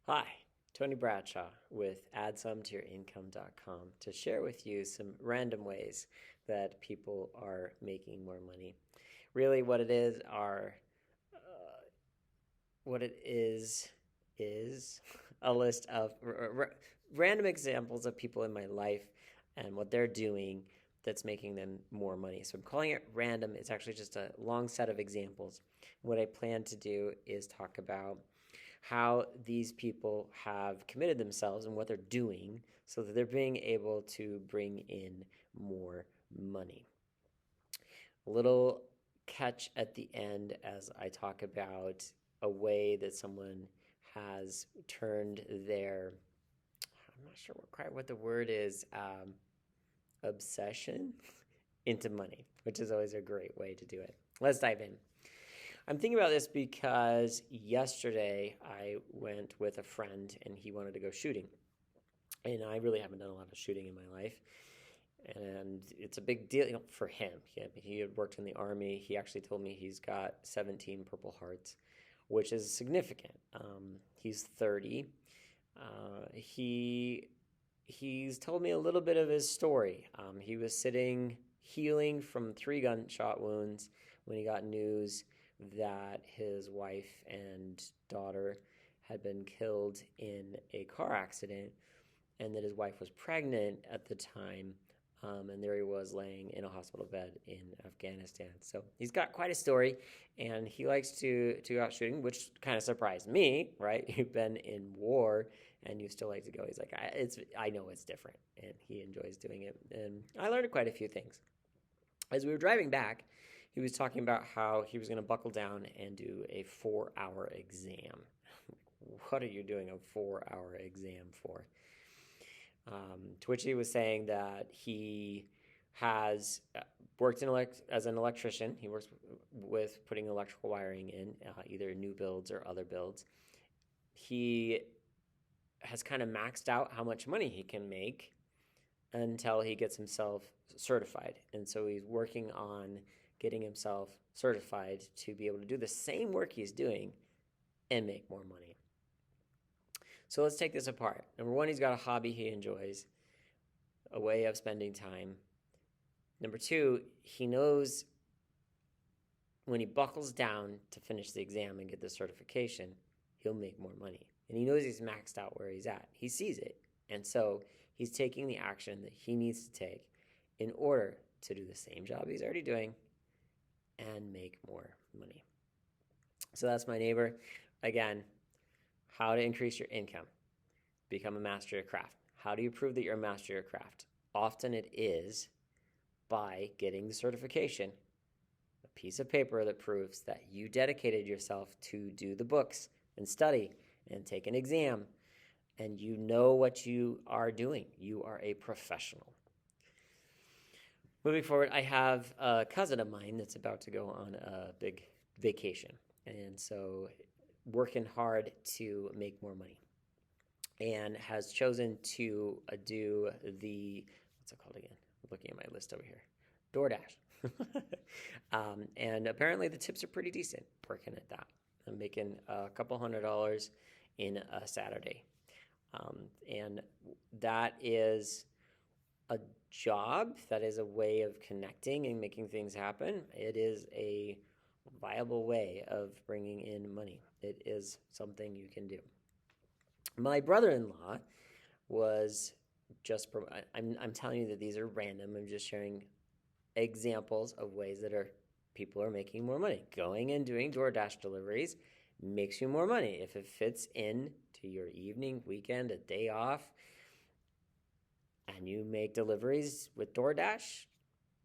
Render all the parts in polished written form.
Hi, Tony Bradshaw with AddSomeToYourIncome.com to share with you some random ways that people are making more money. Really, what it is a list of random examples of people in my life and what they're doing that's making them more money. So I'm calling it random. It's actually just a long set of examples. What I plan to do is talk about how these people have committed themselves and what they're doing so that they're being able to bring in more money. A little catch at the end as I talk about a way that someone has turned their, I'm not sure what the word is, obsession into money, which is always a great way to do it. Let's dive in. I'm thinking about this because yesterday I went with a friend and he wanted to go shooting. And I really haven't done a lot of shooting in my life. And it's a big deal, for him. He had worked in the Army. He actually told me he's got 17 Purple Hearts, which is significant. He's 30. He's told me a little bit of his story. He was sitting healing from 3 gunshot wounds when he got news that his wife and daughter had been killed in a car accident and that his wife was pregnant at the time. And there he was laying in a hospital bed in Afghanistan. So he's got quite a story, and he likes to go out shooting, which kind of surprised me, right? You've been in war, and you still like to go. He's like, I know it's different, and he enjoys doing it. And I learned quite a few things. As we were driving back, he was talking about how he was going to buckle down and do a 4-hour exam. What are you doing a 4-hour exam for? To which he was saying that he has worked as an electrician. He works with putting electrical wiring in, either new builds or other builds. He has kind of maxed out how much money he can make until he gets himself certified. And so he's working on getting himself certified to be able to do the same work he's doing and make more money. So let's take this apart. Number one, he's got a hobby he enjoys, a way of spending time. Number two, he knows when he buckles down to finish the exam and get the certification, he'll make more money. And he knows he's maxed out where he's at. He sees it. And so he's taking the action that he needs to take in order to do the same job he's already doing and make more money. So that's my neighbor. Again, how to increase your income. Become a master of your craft. How do you prove that you're a master of your craft? Often it is by getting the certification, a piece of paper that proves that you dedicated yourself to do the books and study and take an exam, and you know what you are doing. You are a professional. Moving forward, I have a cousin of mine that's about to go on a big vacation, and so working hard to make more money, and has chosen to do what's it called again? I'm looking at my list over here. DoorDash. And apparently the tips are pretty decent working at that. I'm making a couple $100 in a Saturday. And that is a job, that is a way of connecting and making things happen. It is a viable way of bringing in money. It is something you can do. My brother-in-law was just, I'm telling you that these are random. I'm just sharing examples of ways that people are making more money. Going and doing DoorDash deliveries makes you more money. If it fits in to your evening, weekend, a day off, and you make deliveries with DoorDash,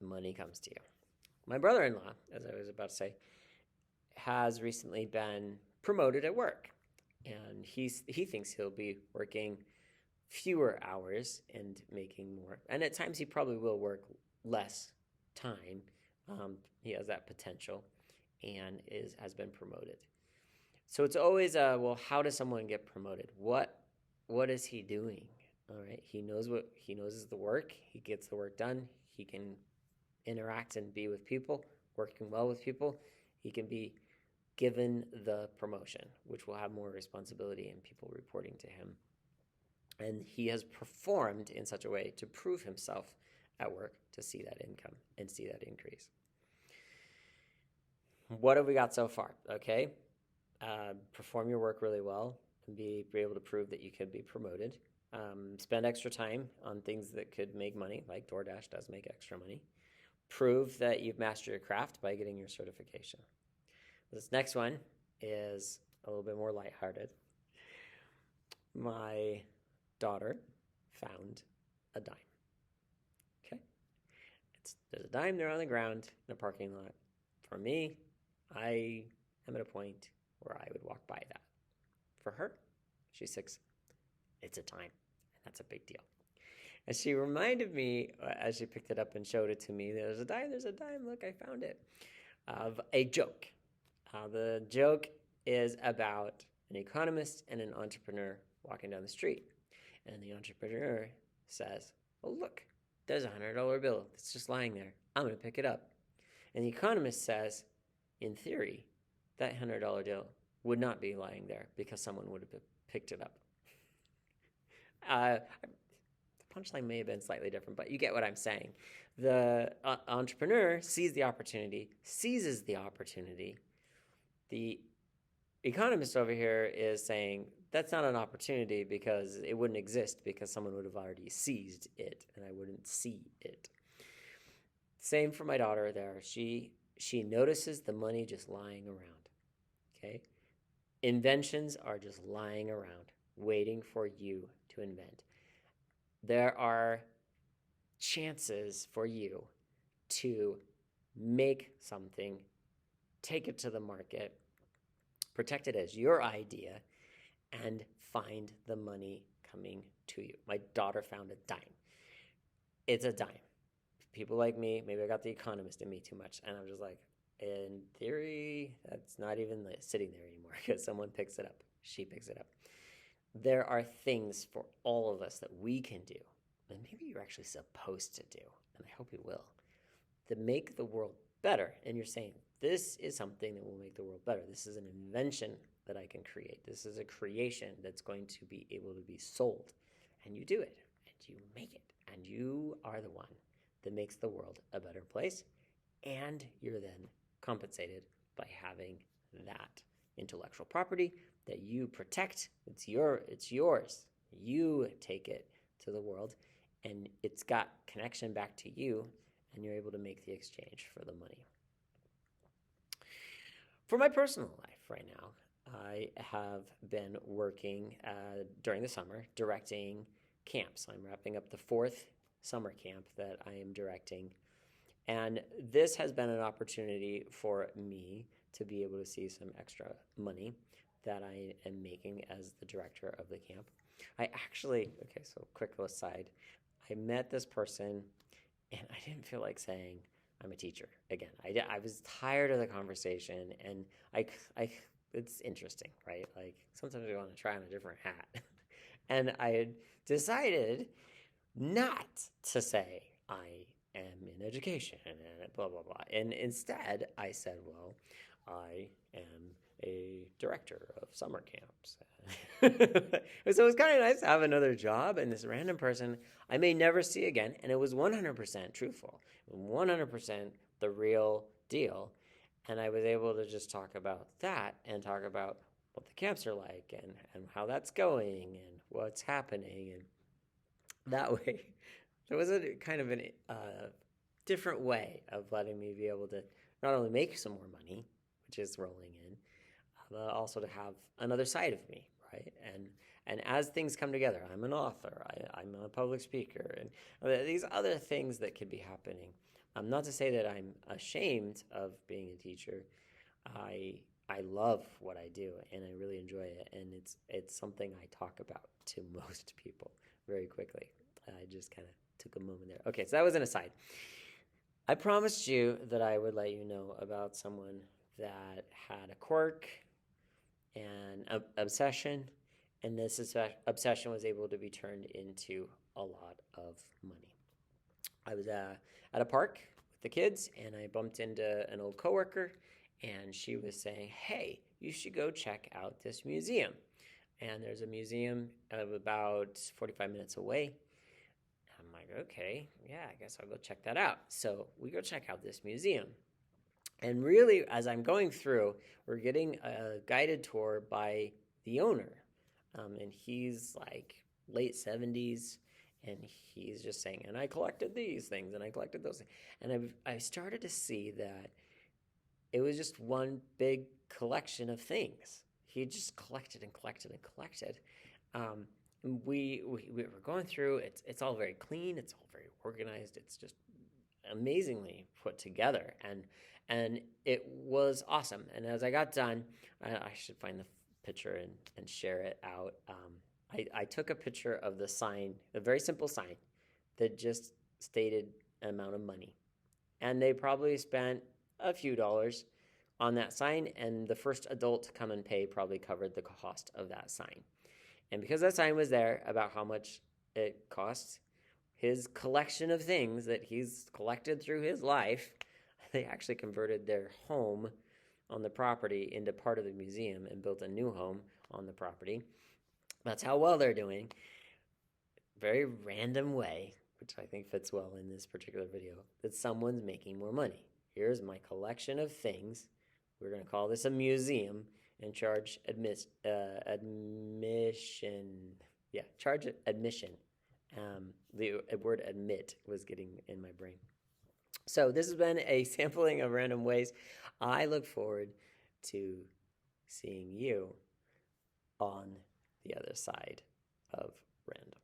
money comes to you. My brother-in-law, as I was about to say, has recently been promoted at work. And he thinks he'll be working fewer hours and making more. And at times he probably will work less time. He has that potential and has been promoted. So it's always well, how does someone get promoted? What is he doing? All right, he knows is the work. He gets the work done. He can interact and be with people, working well with people. He can be given the promotion, which will have more responsibility and people reporting to him. And he has performed in such a way to prove himself at work to see that income and see that increase. What have we got so far? Okay. Perform your work really well and be able to prove that you could be promoted. Spend extra time on things that could make money, like DoorDash does make extra money. Prove that you've mastered your craft by getting your certification. This next one is a little bit more lighthearted. My daughter found a dime. Okay? There's a dime there on the ground in a parking lot. For me, I am at a point where I would walk by that. For her, she's 6, it's a dime, and that's a big deal. And she reminded me, as she picked it up and showed it to me, there's a dime, look, I found it, of a joke. The joke is about an economist and an entrepreneur walking down the street. And the entrepreneur says, well, look, there's a $100 bill. It's just lying there. I'm going to pick it up. And the economist says, in theory, that $100 bill would not be lying there because someone would have picked it up. The punchline may have been slightly different, but you get what I'm saying. The entrepreneur sees the opportunity, seizes the opportunity. The economist over here is saying, that's not an opportunity because it wouldn't exist because someone would have already seized it and I wouldn't see it. Same for my daughter there. She notices the money just lying around. Okay? Inventions are just lying around, waiting for you to invent. There are chances for you to make something, take it to the market, protect it as your idea, and find the money coming to you. My daughter found a dime. It's a dime. People like me, maybe I got the economist in me too much, and I'm just like, in theory, that's not even sitting there anymore because someone picks it up. She picks it up. There are things for all of us that we can do, and maybe you're actually supposed to do, and I hope you will, to make the world better. And you're saying, this is something that will make the world better. This is an invention that I can create. This is a creation that's going to be able to be sold. And you do it, and you make it, and you are the one that makes the world a better place, and you're then compensated by having that intellectual property that you protect. It's yours. You take it to the world, and it's got connection back to you, and you're able to make the exchange for the money. For my personal life right now, I have been working during the summer directing camps. I'm wrapping up the 4th summer camp that I am directing. And this has been an opportunity for me to be able to see some extra money that I am making as the director of the camp. So quick aside, I met this person and I didn't feel like saying I'm a teacher again. I was tired of the conversation, and it's interesting, right? Like sometimes we want to try on a different hat. And I had decided not to say I am in education and blah, blah, blah. And instead I said, well, I am a director of summer camps. So it was kind of nice to have another job, and this random person I may never see again. And it was 100% truthful, 100% the real deal. And I was able to just talk about that and talk about what the camps are like and how that's going and what's happening. And that way, there was a kind of a different way of letting me be able to not only make some more money, which is rolling in, but also to have another side of me, right? And as things come together, I'm an author, I'm a public speaker, and these other things that could be happening. Not to say that I'm ashamed of being a teacher. I love what I do, and I really enjoy it, and it's something I talk about to most people very quickly. I just kind of took a moment there. Okay, so that was an aside. I promised you that I would let you know about someone that had a quirk and obsession, and this obsession was able to be turned into a lot of money. I was at a park with the kids, and I bumped into an old coworker, and she was saying, hey, you should go check out this museum. And there's a museum of about 45 minutes away. I'm like, okay, yeah, I guess I'll go check that out. So we go check out this museum. And really, as I'm going through, we're getting a guided tour by the owner. And he's like late 70s. And he's just saying, and I collected these things, and I collected those things. And I started to see that it was just one big collection of things. He just collected and collected and collected. Um, we were going through. It's all very clean. It's all very organized. It's just amazingly put together, and it was awesome. And as I got done, I should find the picture and share it out. I took a picture of the sign, a very simple sign that just stated an amount of money. And they probably spent a few dollars on that sign, and the first adult to come and pay probably covered the cost of that sign. And because that sign was there about how much it costs, his collection of things that he's collected through his life, they actually converted their home on the property into part of the museum and built a new home on the property. That's how well they're doing. Very random way, which I think fits well in this particular video, that someone's making more money. Here's my collection of things. We're going to call this a museum and charge admission. Yeah, charge admission. The word admit was getting in my brain. So this has been a sampling of Random Ways. I look forward to seeing you on the other side of Random.